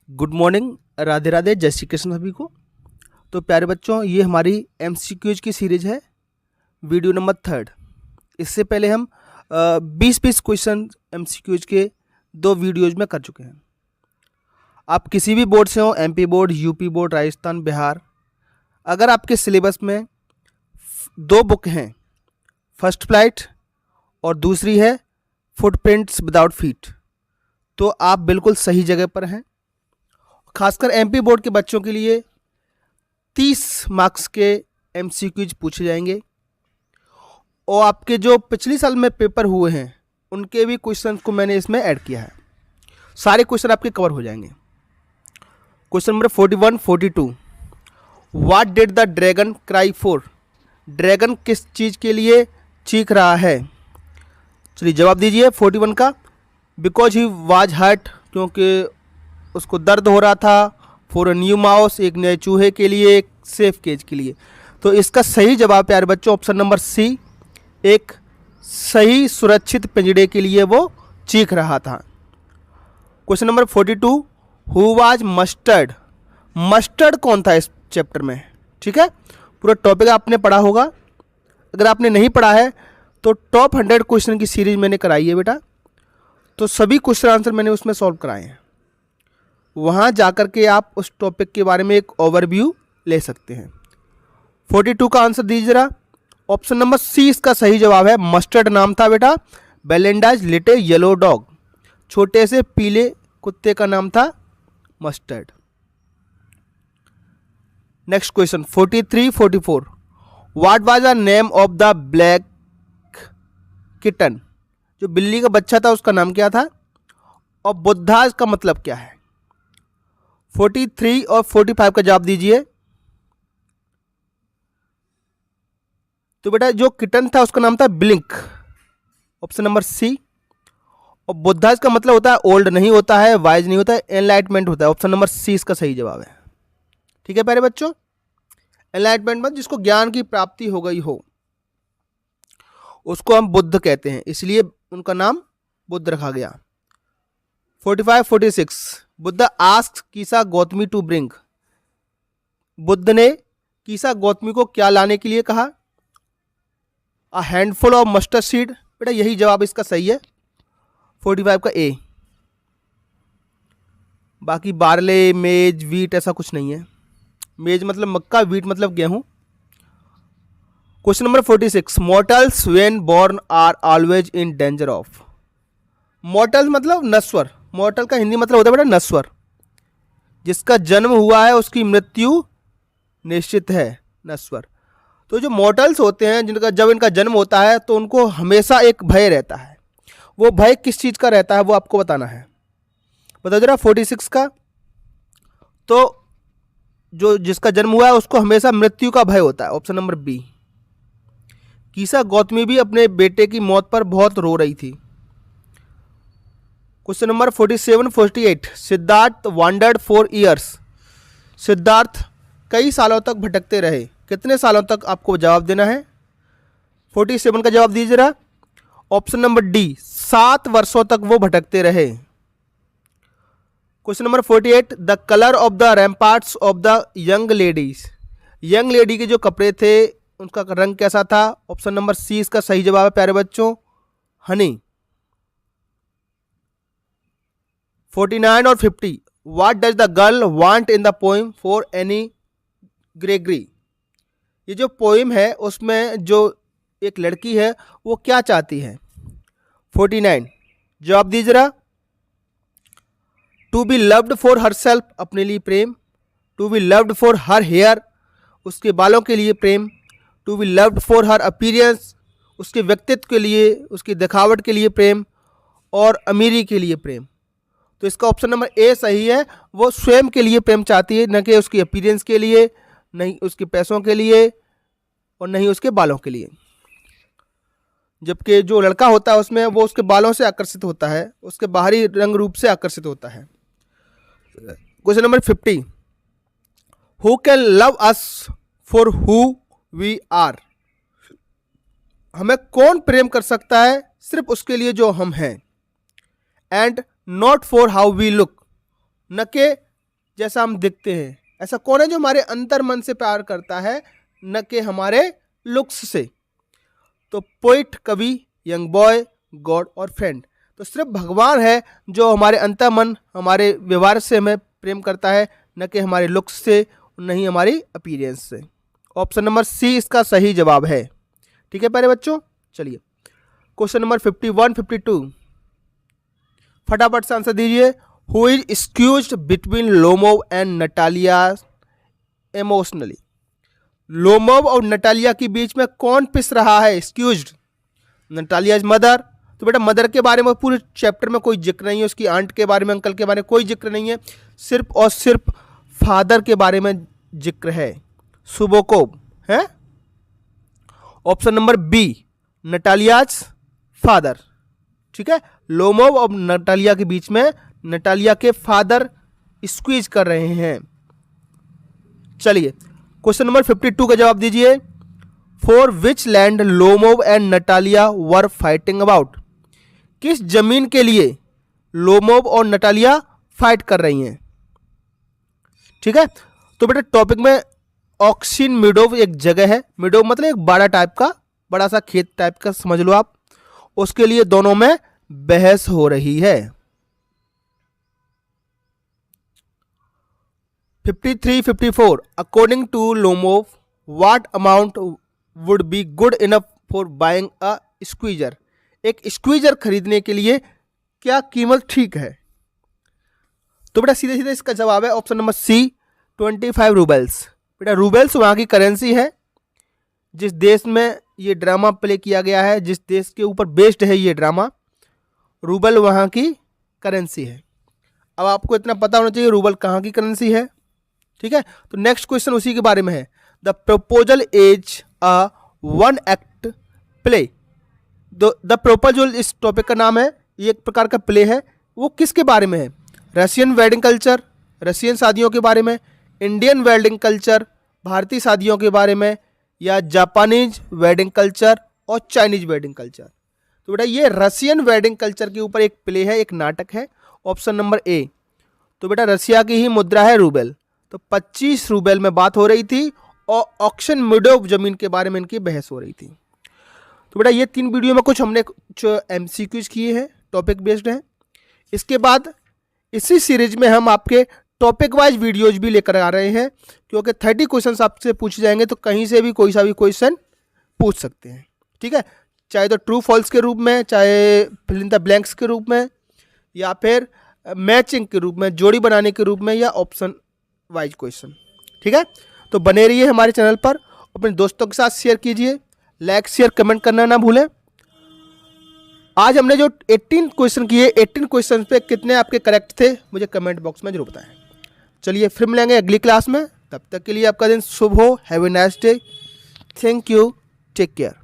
Good morning, Radhe Radhe, जय श्री कृष्ण सभी को। तो प्यारे बच्चों, ये हमारी एमसीक्यूज की सीरीज है, वीडियो नंबर 3। इससे पहले हम 20 क्वेश्चन एमसीक्यूज के 2 वीडियोज में कर चुके हैं। आप किसी भी बोर्ड से हो, MP board, UP board, Rajasthan, Bihar, अगर आपके सिलेबस में 2 बुक हैं, फर्स्ट फ्लाइट और दूसरी है फुटप्रिंट्स विदाउट फीट, तो आप बिल्कुल सही जगह पर हैं। खासकर एमपी बोर्ड के बच्चों के लिए 30 मार्क्स के एमसीक्यूज पूछे जाएंगे और आपके जो पिछले साल में पेपर हुए हैं उनके भी क्वेश्चन को मैंने इसमें ऐड किया है। सारे क्वेश्चन आपके कवर हो जाएंगे। Question number 41, 42, what did the dragon cry for? Dragon किस चीज़ के लिए चीख रहा है? चलिए जवाब दीजिए 41 का। बिकॉज ही वाज हर्ट, क्योंकि उसको दर्द हो रहा था। फॉर अ न्यू माउस, एक नए चूहे के लिए, एक सेफ केज के लिए। तो इसका सही जवाब प्यारे बच्चों ऑप्शन नंबर सी, एक सही सुरक्षित पिंजड़े के लिए वो चीख रहा था। Question number 42, who was mustard? Mustard कौन था इस चैप्टर में? ठीक है, पूरा टॉपिक आपने पढ़ा होगा। अगर आपने नहीं पढ़ा है तो टॉप 100 क्वेश्चन की सीरीज मैंने कराई है बेटा, तो सभी क्वेश्चन आंसर मैंने उसमें सॉल्व कराए हैं। वहाँ जाकर के आप उस टॉपिक के बारे में एक ओवरव्यू ले सकते हैं। 42 का आंसर दीजिए जरा। ऑप्शन नंबर सी इसका सही जवाब है। मस्टर्ड नाम था बेटा बेलेंडाज लिटिल येलो डॉग, छोटे से पीले कुत्ते का नाम था mustard. Next question 43, 44, what was the name of the black kitten? जो बिल्ली का बच्चा था उसका नाम क्या था? और बुद्धा का मतलब क्या है? 43 और 45 का जवाब दीजिए। तो बेटा जो किटन था उसका नाम था ब्लिंक, ऑप्शन नंबर सी। और बुद्धा का मतलब होता है ओल्ड नहीं होता है, वाइज नहीं होता है, एनलाइटमेंट होता है। ऑप्शन नंबर सी इसका सही जवाब है। ठीक है प्यारे बच्चों, एनलाइटमेंट मतलब जिसको ज्ञान की प्राप्ति हो गई हो उसको हम बुद्ध कहते हैं, इसलिए उनका नाम बुद्ध रखा गया। 45, 46, Buddha asked Kisa Gautami to bring? Buddha ने कीसा गौतमी को क्या लाने के लिए कहा? A handful of mustard seed. बेटा यही जवाब इसका सही है, 45 का ए। बाकी बार्ले, मेज, वीट ऐसा कुछ नहीं है। मेज मतलब मक्का, वीट मतलब गेहूं। Question number 46, mortals when born are always in danger of? Mortals मतलब नश्वर। मॉर्टल का हिंदी मतलब होता है बेटा नश्वर। जिसका जन्म हुआ है उसकी मृत्यु निश्चित है, नश्वर। तो जो मॉर्टल्स होते हैं जिनका जब इनका जन्म होता है तो उनको हमेशा एक भय रहता है। वो भय किस चीज़ का रहता है वो आपको बताना है। बता जरा 46 का। तो जो जिसका जन्म हुआ है उसको हमेशा मृत्यु का भय होता है, ऑप्शन नंबर बी। कीसा गौतमी भी अपने बेटे की मौत पर बहुत रो रही थी। Question number 47, 48, Siddharth wandered for years? Siddharth कई सालों तक भटकते रहे। कितने सालों तक आपको जवाब देना है? 47 का जवाब दीजिए जरा। ऑप्शन नंबर डी, 7 वर्षों तक वो भटकते रहे। Question number 48, the colour of the ramparts of the young ladies? Young lady के जो कपड़े थे उनका रंग कैसा था? ऑप्शन नंबर सी इसका सही जवाब है प्यारे बच्चों, हनी। 49 और 50, what does the girl want in the poem for any Gregory? ये जो पोइम है उसमें जो एक लड़की है वो क्या चाहती है? 49 जवाब दीजिए जरा। To be loved for herself, अपने लिए प्रेम। To be loved for her hair, उसके बालों के लिए प्रेम। To be loved for her appearance, उसके व्यक्तित्व के लिए, उसकी दिखावट के लिए प्रेम। और अमीरी के लिए प्रेम। तो इसका ऑप्शन नंबर ए सही है। वो स्वयं के लिए प्रेम चाहती है, न कि उसकी अपीयरेंस के लिए, नहीं उसके पैसों के लिए और नहीं उसके बालों के लिए। जबकि जो लड़का होता है उसमें वो उसके बालों से आकर्षित होता है, उसके बाहरी रंग रूप से आकर्षित होता है। Question number 50, who can love us for who we are? हमें कौन प्रेम कर सकता है सिर्फ उसके लिए जो हम हैं। And not for how we look, न कि जैसा हम दिखते हैं। ऐसा कौन है जो हमारे अंतर मन से प्यार करता है, न कि हमारे लुक्स से? तो पोइट, कवि, यंग बॉय, गॉड और फ्रेंड। तो सिर्फ भगवान है जो हमारे अंतर मन, हमारे व्यवहार से हमें प्रेम करता है, न कि हमारे लुक्स से, नहीं हमारी अपीयरेंस से। ऑप्शन नंबर सी इसका सही जवाब है। ठीक है प्यारे बच्चों, चलिए क्वेश्चन नंबर 51, 52 फटाफट से आंसर दीजिए। Who is excused between Lomov and Natalya emotionally? Lomov और नटालिया के बीच में कौन पिस रहा है? Excused, Natalya is mother. तो बेटा मदर के बारे में पूरे चैप्टर में कोई जिक्र नहीं है, उसकी आंट के बारे में, अंकल के बारे में कोई जिक्र नहीं है, सिर्फ और सिर्फ फादर के बारे में जिक्र है, सुबोकोव है। Option number B, Natalia's father. ठीक है, लोमोव और नटालिया के बीच में नटालिया के फादर स्क्वीज कर रहे हैं। चलिए क्वेश्चन नंबर 52 का जवाब दीजिए। For which land Lomov and Natalya were fighting about? किस जमीन के लिए लोमोव और नटालिया फाइट कर रही हैं? ठीक है, तो बेटा टॉपिक में ऑक्सिन मिडोव एक जगह है, मिडोव मतलब एक बड़ा टाइप का, बड़ा सा खेत टाइप का समझ लो आप, उसके लिए दोनों में बहस हो रही है। 53, 54 according to Lomov what amount would be good enough for buying a squeezer? एक स्क्वीजर खरीदने के लिए क्या कीमत ठीक है? तो बेटा सीधे सीधे इसका जवाब है ऑप्शन नंबर सी, 25 रूबल्स। बेटा रूबल्स वहाँ की करेंसी है, जिस देश में ये ड्रामा प्ले किया गया है, जिस देश के ऊपर बेस्ड है ये ड्रामा, रूबल वहाँ की करेंसी है। अब आपको इतना पता होना चाहिए रूबल कहाँ की करेंसी है। ठीक है, तो नेक्स्ट क्वेश्चन उसी के बारे में है। The proposal is a one act play. The proposal इस टॉपिक का नाम है, ये एक प्रकार का प्ले है। वो किसके बारे में है? रशियन वेडिंग कल्चर, रशियन शादियों के बारे में, इंडियन वेडिंग कल्चर, भारतीय शादियों के बारे में, या जापानीज वेडिंग कल्चर और चाइनीज वेडिंग कल्चर? तो बेटा ये रशियन वेडिंग कल्चर के ऊपर एक प्ले है, एक नाटक है, ऑप्शन नंबर ए। तो बेटा रशिया की ही मुद्रा है रूबल, तो 25 रूबल में बात हो रही थी और ऑक्शन मिडोव जमीन के बारे में इनकी बहस हो रही थी। तो बेटा ये 3 वीडियो में कुछ हमने MCQs किए हैं, टॉपिक बेस्ड हैं। इसके बाद इसी सीरीज में हम आपके टॉपिक वाइज वीडियोज भी लेकर आ रहे हैं, क्योंकि 30 क्वेश्चन आपसे पूछे जाएंगे, तो कहीं से भी कोई सा भी क्वेश्चन पूछ सकते हैं। ठीक है, चाहे तो ट्रू फॉल्स के रूप में, चाहे फिल इन द ब्लैंक्स के रूप में, या फिर मैचिंग के रूप में, जोड़ी बनाने के रूप में, या ऑप्शन वाइज क्वेश्चन। ठीक है, तो बने रहिए हमारे चैनल पर, अपने दोस्तों के साथ शेयर कीजिए, लाइक शेयर कमेंट करना ना भूलें। आज हमने जो 18 क्वेश्चन किए, 18 क्वेश्चन पे कितने आपके करेक्ट थे मुझे कमेंट बॉक्स में जरूर बताएं। चलिए फिर मिलेंगे अगली क्लास में, तब तक के लिए आपका दिन शुभ हो। Have a nice day, thank you, take care.